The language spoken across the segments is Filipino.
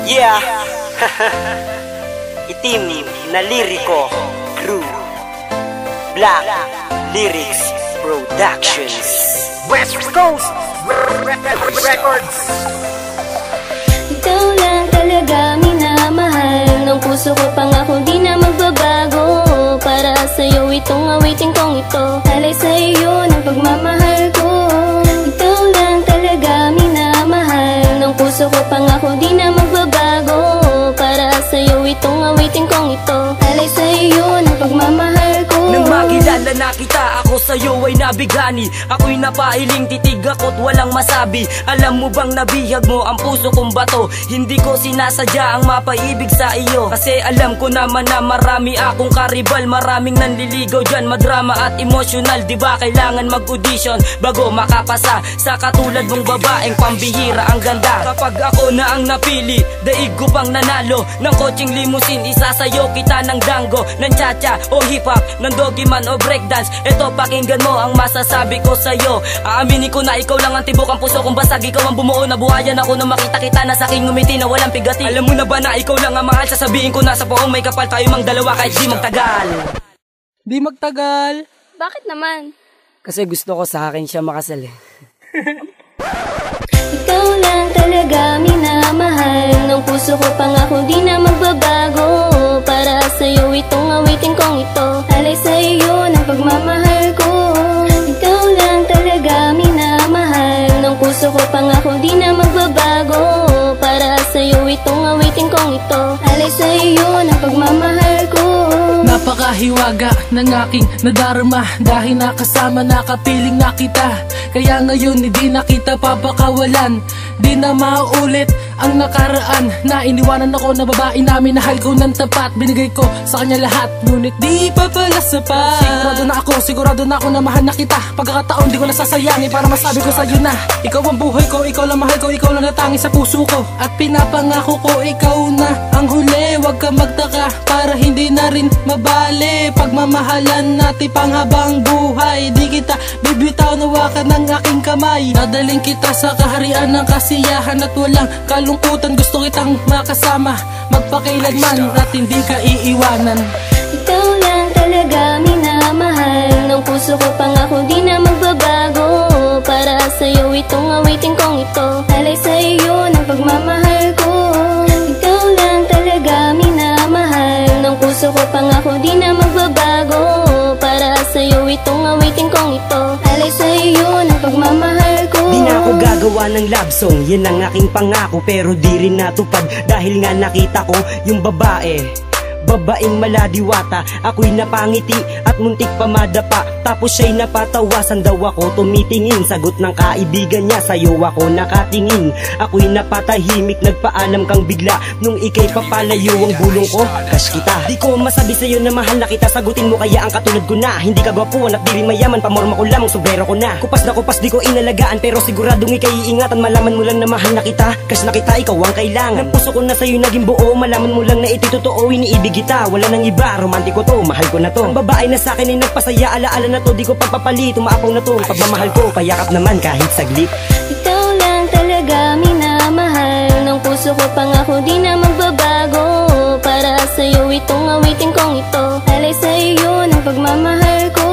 Yeah. Itim na liriko crew, Black Lyrics Productions, West Coast Records. Ikaw lang talaga minamahal, ng puso ko pangako di na magbabago. Para sa'yo itong awitin kong ito, alay sa iyo ng pagmamahal ko. Ikaw lang talaga minamahal, ng puso ko pangako di na magbabago. Para sa'yo itong awitin kong ito, alay sa iyo ng pagmamahal ko. Nang makilala na kita, ako sa'yo ay nabigani. Ako'y napailing, titig ako't walang masabi. Alam mo bang nabihag mo ang puso kong bato? Hindi ko sinasadya ang mapaibig sa iyo, kasi alam ko naman na marami akong karibal. Maraming nanliligaw dyan, madrama at emosyonal. Diba kailangan mag-audition bago makapasa sa katulad mong babaeng pambihira ang ganda? Kapag ako na ang napili, daig ko pang nanalo ng coaching limousine. Isasayo kita ng dango, ng cha-cha o hip-hop, ng doggy man o breakdance. Eto pakinggan mo ang masasabi ko sa'yo. Aaminin ko na ikaw lang ang tibok ang puso kong basag. Ikaw ang bumuo na buhayan ako nung makita kita na sa aking ngumiti na walang pigati. Alam mo na ba na ikaw lang ang mahal? Sasabihin ko na sa poong may kapal tayo mang dalawa kahit di magtagal. Di magtagal. Bakit naman? Kasi gusto ko sa akin siya makasal eh. Ikaw lang talaga minamahal, ng puso ko pangako di na magbabago. Para sa'yo itong awitin kong ito, alay sa iyo ng pagmamahal ko. Ikaw lang talaga minamahal, ng puso ko pangako di na magbabago. Para sa'yo itong awitin kong ito, alay sa iyo ng pagmamahal ko. Napakahiwaga ng aking nadarama, dahil nakasama nakapiling na kita. Kaya ngayon hindi na kita papakawalan, di na maulit ang nakaraan. Na iniwanan ako na babae na minahal ko ng tapat. Binigay ko sa kanya lahat, ngunit di pa pala sapat. Sigurado na ako na mahal na kita. Pagkakataon di ko nasasayangin para masabi ko sa'yo na ikaw ang buhay ko, ikaw lang mahal ko, ikaw lang natangi sa puso ko. At pinapangako ko ikaw na ang huli. Huwag ka magtaka para hindi na rin mabali. Pagmamahalan natin panghabang buhay, di kita bibitaw, nawakan ng aking kamay. Dadaling kita sa kaharian ng kasiyahan at walang kalungkutan. Gusto kitang makasama magpakailanman at hindi ka iiwanan. Ikaw lang talaga minamahal, ng puso ko pangako di na magbabago. Para sa'yo itong awitin kong ito, alay sa iyo ng pagmamahal ko. Ikaw lang talaga minamahal, ng puso ko pangako di na magbabago. Para sa'yo itong awitin kong ito, alay sa iyo ng pagmamahal ko. Di na ako gagawa ng love song, yan ang aking pangako. Pero di rin natupad dahil nga nakita ko yung babaeng maladiwata. Ako'y napangiti at muntik pa madapa, tapos siya'y napatawasan daw ako. Tumitingin, sagot ng kaibigan niya, sa'yo ako nakatingin. Ako'y napatahimik, nagpaalam kang bigla nung ika'y papalayo ang bulong ko. Crush kita, di ko masabi sa'yo na mahal na kita. Sagutin mo kaya ang katulad ko na hindi ka gwapuan at di rin mayaman. Pamorma ko lamang, sobrero ko na. Kupas na kupas, di ko inalagaan, pero siguradong ika'y iingatan. Malaman mo lang na mahal na kita, crush na kita, ikaw ang kailangan. Ng puso ko na sa'yo naging buo, malaman mo lang na ito'y totoo. Iniibig kita, wala nang iba, romantiko to, mahal ko na to. Ang babae na sa'kin ay nagpasaya, alaala na to, di ko pagpapalit. Umaapaw na to, pagmamahal ko, payakap naman kahit saglit. Ikaw lang talaga minamahal, ng puso ko pangako di na magbabago. Para sa'yo itong awitin kong ito, alay sa iyo ng pagmamahal ko.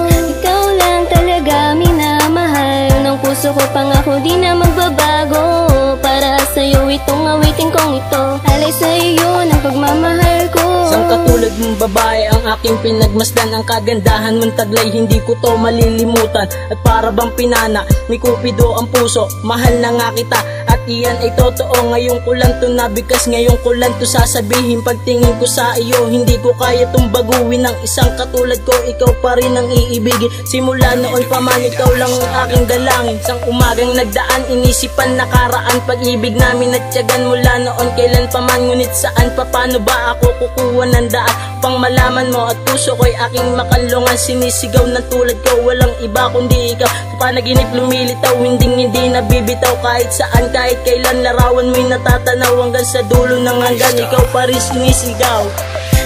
Ikaw lang talaga minamahal, ng puso ko pangako di na magbabago. Para sa'yo itong awitin kong ito, alay sa iyo ng pagmamahal ko. Isang katulad mong babae ang aking pinagmasdan. Ang kagandahan mong taglay, hindi ko to malilimutan. At para bang pinana ni Cupido ang puso, mahal na nga kita. At iyan ay totoo, ngayon ko lang to nabigkas. Ngayon ko lang to sasabihin, pagtingin ko sa iyo, hindi ko kaya tong baguhin. Ng isang katulad ko, ikaw pa rin ang iibigin. Simula noon pa man, ikaw lang ang aking dalangin. Isang umagang nagdaan, inisipan nakaraan. Pag-ibig namin at tiyagan mula noon kailan pa man. Ngunit saan pa, paano ba ako kukuha ng daan pang malaman mo? At puso ko'y aking makanlungan, sinisigaw ng tulad ko, walang iba kundi ikaw. Sa panaginip lumilitaw, hindi nabibitaw. Kahit saan, kahit kailan, larawan mo'y natatanaw. Hanggang sa dulo ng hanggan, ikaw pa rin sinisigaw.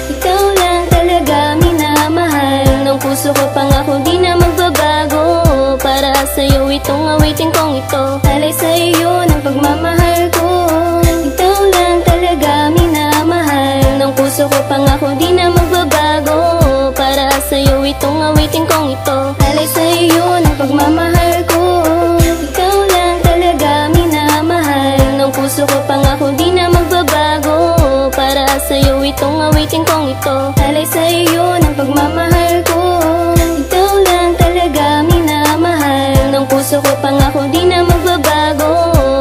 Ikaw lang talaga minamahal, ng puso ko pangako di na magbabago. Para sa'yo itong awitin kong ito, alay sa iyo ng pagmamahal ko. Ikaw lang talaga awitin kong ito. Alay sa iyo ng pagmamahal ko. Ikaw lang talaga minamahal. Ng puso ko pangako di na magbabago. Para sa iyo itong awitin kong ito. Alay sa iyo ng pagmamahal ko. Ikaw lang talaga minamahal. Ng puso ko pangako di na magbabago.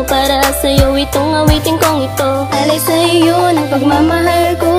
Para sa iyo itong awitin kong ito. Alay sa iyo ng pagmamahal ko.